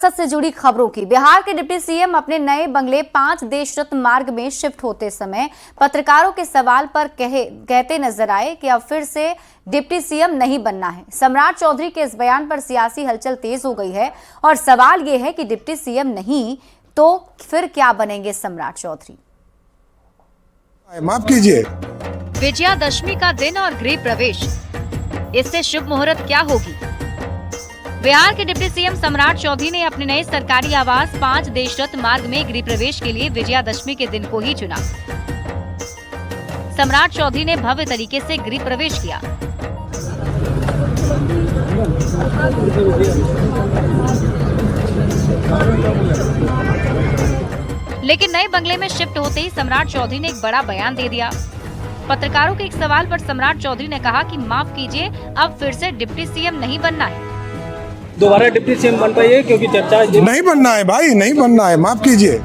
से जुड़ी खबरों की। बिहार के डिप्टी सीएम अपने नए बंगले 5 देश रत्न मार्ग में शिफ्ट होते समय पत्रकारों के सवाल पर कहते नजर आए कि अब फिर से डिप्टी सीएम नहीं बनना है। सम्राट चौधरी के इस बयान पर सियासी हलचल तेज हो गई है और सवाल यह है कि डिप्टी सीएम नहीं तो फिर क्या बनेंगे सम्राट चौधरी। माफ कीजिए। विजयादशमी का दिन और गृह प्रवेश, इससे शुभ मुहूर्त क्या होगी। बिहार के डिप्टी सीएम सम्राट चौधरी ने अपने नए सरकारी आवास 5 देश रत्न मार्ग में गृह प्रवेश के लिए विजयादशमी के दिन को ही चुना। सम्राट चौधरी ने भव्य तरीके से गृह प्रवेश किया। लेकिन नए बंगले में शिफ्ट होते ही सम्राट चौधरी ने एक बड़ा बयान दे दिया। पत्रकारों के एक सवाल पर सम्राट चौधरी ने कहा कि माफ कीजिए, अब फिर से डिप्टी सीएम नहीं बनना है। दोबारा डिप्टी सीएम बन पाइए क्योंकि चर्चा नहीं बनना है भाई, नहीं बनना है, माफ कीजिए।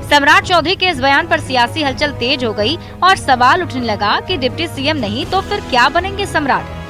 सम्राट चौधरी के इस बयान पर सियासी हलचल तेज हो गई और सवाल उठने लगा कि डिप्टी सीएम नहीं तो फिर क्या बनेंगे सम्राट।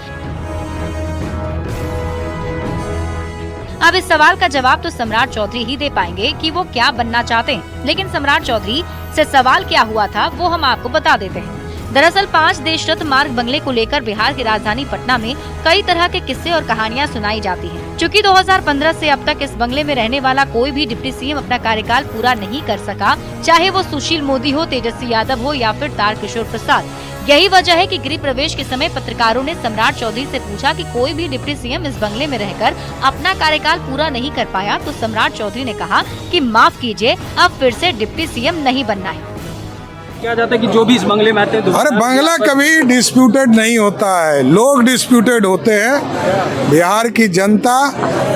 अब इस सवाल का जवाब तो सम्राट चौधरी ही दे पाएंगे कि वो क्या बनना चाहते हैं। लेकिन सम्राट चौधरी से सवाल क्या हुआ था वो हम आपको बता देते हैं। दरअसल 5 देश रत्न मार्ग बंगले को लेकर बिहार की राजधानी पटना में कई तरह के किस्से और कहानियां सुनाई जाती हैं। चूँकि 2015 से अब तक इस बंगले में रहने वाला कोई भी डिप्टी सीएम अपना कार्यकाल पूरा नहीं कर सका, चाहे वो सुशील मोदी हो, तेजस्वी यादव हो या फिर तारकिशोर प्रसाद। यही वजह है कि गृह प्रवेश के समय पत्रकारों ने सम्राट चौधरी से पूछा कि कोई भी डिप्टी सीएम इस बंगले में रहकर अपना कार्यकाल पूरा नहीं कर पाया, तो सम्राट चौधरी ने कहा कि माफ कीजिए, अब फिर से डिप्टी सीएम नहीं बनना है। क्या जाता है कि जो भी इस बंगले में आते हैं, अरे बंगला कभी डिस्प्यूटेड नहीं होता है, लोग डिस्प्यूटेड होते हैं। बिहार की जनता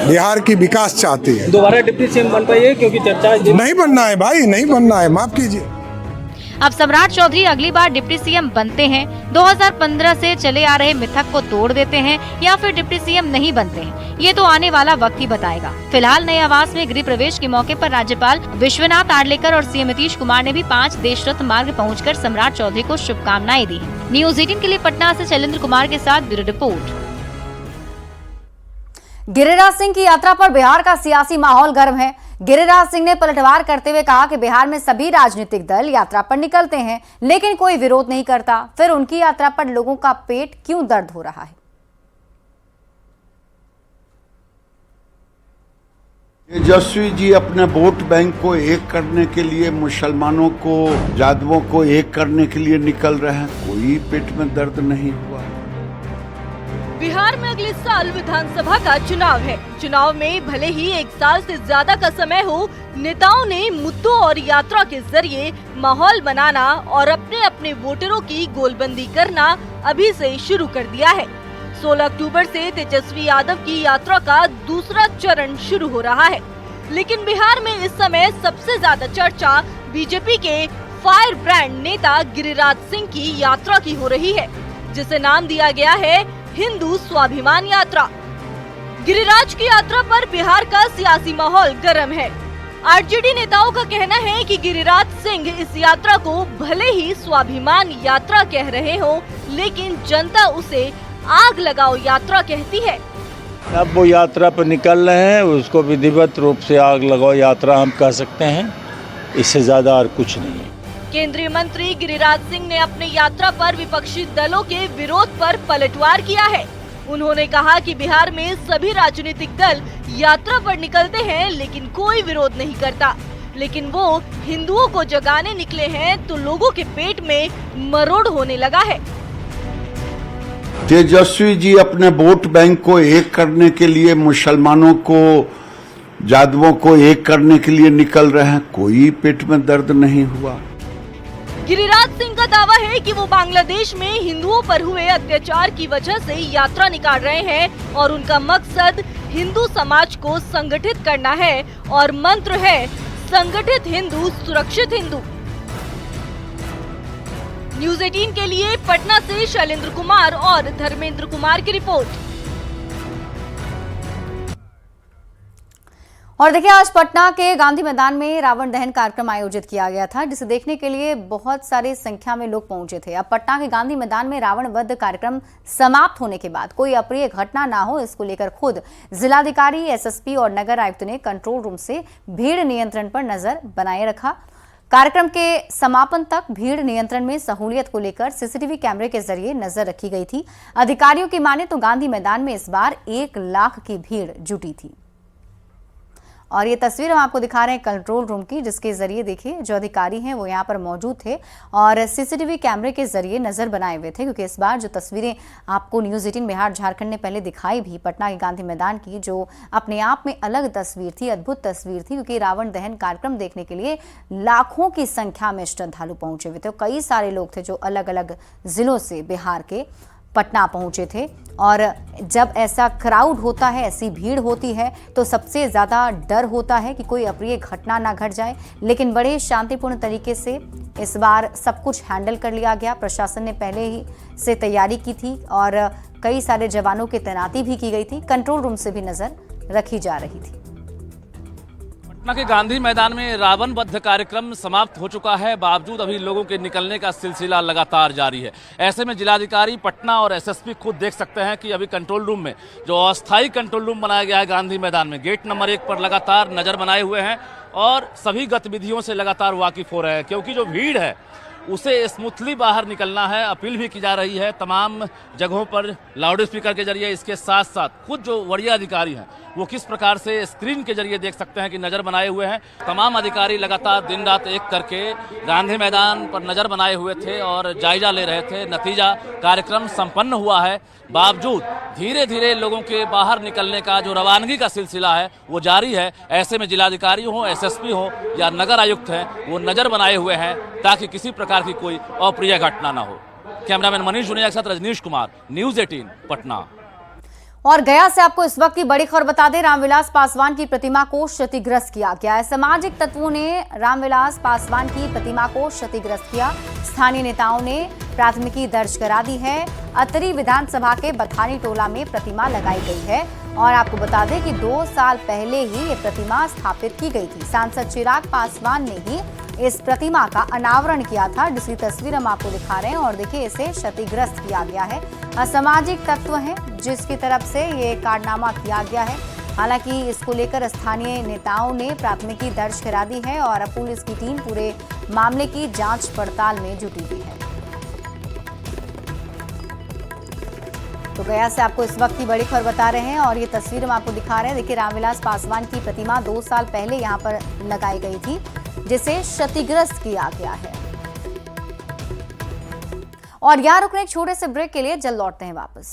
बिहार की विकास चाहती है। दोबारा डिप्टी सीएम बन पाइए क्योंकि चर्चा नहीं बनना है भाई, नहीं बनना है, माफ कीजिए। अब सम्राट चौधरी अगली बार डिप्टी सीएम बनते हैं, 2015 से चले आ रहे मिथक को तोड़ देते हैं या फिर डिप्टी सीएम नहीं बनते हैं, ये तो आने वाला वक्त ही बताएगा। फिलहाल नए आवास में गृह प्रवेश के मौके पर राज्यपाल विश्वनाथ आर्लेकर और सीएम नीतीश कुमार ने भी 5 देश रत्न मार्ग पहुंचकर सम्राट चौधरी को शुभकामनाएं दी हैं। न्यूज़ 18 के लिए पटना से शैलेंद्र कुमार के साथ ब्यूरो रिपोर्ट। गिरिराज सिंह की यात्रा पर बिहार का सियासी माहौल गर्म है। गिरिराज सिंह ने पलटवार करते हुए कहा कि बिहार में सभी राजनीतिक दल यात्रा पर निकलते हैं लेकिन कोई विरोध नहीं करता, फिर उनकी यात्रा पर लोगों का पेट क्यों दर्द हो रहा है। तेजस्वी जी अपने वोट बैंक को एक करने के लिए, मुसलमानों को, यादवों को एक करने के लिए निकल रहे हैं, कोई पेट में दर्द नहीं हुआ। बिहार में अगले साल विधानसभा का चुनाव है। चुनाव में भले ही 1 साल से ज्यादा का समय हो, नेताओं ने मुद्दों और यात्रा के जरिए माहौल बनाना और अपने अपने वोटरों की गोलबंदी करना अभी से शुरू कर दिया है। 16 अक्टूबर से तेजस्वी यादव की यात्रा का दूसरा चरण शुरू हो रहा है। लेकिन बिहार में इस समय सबसे ज्यादा चर्चा बीजेपी के फायर ब्रांड नेता गिरिराज सिंह की यात्रा की हो रही है, जिसे नाम दिया गया है हिंदू स्वाभिमान यात्रा। गिरिराज की यात्रा पर बिहार का सियासी माहौल गर्म है। आरजेडी नेताओं का कहना है कि गिरिराज सिंह इस यात्रा को भले ही स्वाभिमान यात्रा कह रहे हो, लेकिन जनता उसे आग लगाओ यात्रा कहती है। अब वो यात्रा पर निकल रहे हैं, उसको विधिवत रूप से आग लगाओ यात्रा हम कह सकते हैं, इससे ज्यादा और कुछ नहीं है। केंद्रीय मंत्री गिरिराज सिंह ने अपनी यात्रा पर विपक्षी दलों के विरोध पर पलटवार किया है। उन्होंने कहा कि बिहार में सभी राजनीतिक दल यात्रा पर निकलते हैं लेकिन कोई विरोध नहीं करता, लेकिन वो हिंदुओं को जगाने निकले हैं तो लोगों के पेट में मरोड़ होने लगा है। तेजस्वी जी अपने वोट बैंक को एक करने के लिए, मुसलमानों को, यादवों को एक करने के लिए निकल रहे हैं, कोई पेट में दर्द नहीं हुआ। गिरिराज सिंह का दावा है कि वो बांग्लादेश में हिंदुओं पर हुए अत्याचार की वजह से यात्रा निकाल रहे हैं और उनका मकसद हिंदू समाज को संगठित करना है और मंत्र है संगठित हिंदू सुरक्षित हिंदू। न्यूज़ 18 के लिए पटना से शैलेंद्र कुमार और धर्मेंद्र कुमार की रिपोर्ट। और देखिए, आज पटना के गांधी मैदान में रावण दहन कार्यक्रम आयोजित किया गया था, जिसे देखने के लिए बहुत सारी संख्या में लोग पहुंचे थे। अब पटना के गांधी मैदान में रावण वध कार्यक्रम समाप्त होने के बाद कोई अप्रिय घटना ना हो, इसको लेकर खुद जिलाधिकारी, एसएसपी और नगर आयुक्त ने कंट्रोल रूम से भीड़ नियंत्रण पर नजर बनाए रखा। कार्यक्रम के समापन तक भीड़ नियंत्रण में सहूलियत को लेकर सीसीटीवी कैमरे के जरिए नजर रखी गई थी। अधिकारियों की माने तो गांधी मैदान में इस बार 1 लाख की भीड़ जुटी थी। और ये तस्वीर हम आपको दिखा रहे हैं कंट्रोल रूम की, जिसके जरिए देखिए जो अधिकारी हैं वो यहाँ पर मौजूद थे और सीसीटीवी कैमरे के जरिए नजर बनाए हुए थे। क्योंकि इस बार जो तस्वीरें आपको न्यूज़ 18 बिहार झारखंड ने पहले दिखाई भी पटना के गांधी मैदान की, जो अपने आप में अलग तस्वीर थी, अद्भुत तस्वीर थी। क्योंकि रावण दहन कार्यक्रम देखने के लिए लाखों की संख्या में श्रद्धालु पहुंचे हुए थे। कई सारे लोग थे जो अलग अलग जिलों से बिहार के पटना पहुंचे थे। और जब ऐसा क्राउड होता है, ऐसी भीड़ होती है, तो सबसे ज़्यादा डर होता है कि कोई अप्रिय घटना ना घट जाए। लेकिन बड़े शांतिपूर्ण तरीके से इस बार सब कुछ हैंडल कर लिया गया। प्रशासन ने पहले ही से तैयारी की थी और कई सारे जवानों की तैनाती भी की गई थी। कंट्रोल रूम से भी नज़र रखी जा रही थी। पटना के गांधी मैदान में रावण वध कार्यक्रम समाप्त हो चुका है, बावजूद अभी लोगों के निकलने का सिलसिला लगातार जारी है। ऐसे में जिलाधिकारी पटना और एसएसपी खुद देख सकते हैं कि अभी कंट्रोल रूम में, जो अस्थायी कंट्रोल रूम बनाया गया है गांधी मैदान में, गेट नंबर 1 पर लगातार नजर बनाए हुए हैं और सभी गतिविधियों से लगातार वाकिफ हो रहे हैं। क्योंकि जो भीड़ है उसे स्मूथली बाहर निकलना है। अपील भी की जा रही है तमाम जगहों पर लाउड स्पीकर के जरिए। इसके साथ साथ खुद जो वरीय अधिकारी हैं वो किस प्रकार से स्क्रीन के जरिए देख सकते हैं कि नज़र बनाए हुए हैं। तमाम अधिकारी लगातार दिन रात एक करके गांधी मैदान पर नज़र बनाए हुए थे और जायजा ले रहे थे। नतीजा कार्यक्रम संपन्न हुआ है, बावजूद धीरे धीरे लोगों के बाहर निकलने का जो रवानगी का सिलसिला है वो जारी है। ऐसे में जिलाधिकारी हो, एसएसपी हो या नगर आयुक्त हैं, वो नज़र बनाए हुए हैं ताकि किसी प्रकार की कोई अप्रिय घटना ना हो। कैमरामैन मनीष जुनिया के साथ रजनीश कुमार, न्यूज़ 18 पटना। और गया से आपको इस वक्त की बड़ी खबर बता दें, रामविलास पासवान की प्रतिमा को क्षतिग्रस्त किया गया है। सामाजिक तत्वों ने रामविलास पासवान की प्रतिमा को क्षतिग्रस्त किया। स्थानीय नेताओं ने प्राथमिकी दर्ज करा दी है। अतरी विधानसभा के बथानी टोला में प्रतिमा लगाई गई है और आपको बता दें कि 2 साल पहले ही ये प्रतिमा स्थापित की गई थी। सांसद चिराग पासवान ने ही इस प्रतिमा का अनावरण किया था, जिसकी तस्वीर हम आपको दिखा रहे हैं। और देखिए, इसे क्षतिग्रस्त किया गया है। असामाजिक तत्व हैं जिसकी तरफ से ये कारनामा किया गया है। हालांकि इसको लेकर स्थानीय नेताओं ने प्राथमिकी दर्ज करा दी है और अब पुलिस की टीम पूरे मामले की जांच पड़ताल में जुटी हुई है। तो गया से आपको इस वक्त की बड़ी खबर बता रहे हैं और ये तस्वीर हम आपको दिखा रहे हैं। देखिए, रामविलास पासवान की प्रतिमा 2 साल पहले यहाँ पर लगाई गई थी, जिसे क्षतिग्रस्त किया गया है। और यहाँ रुकने एक छोटे से ब्रेक के लिए जल्द लौटते हैं वापस।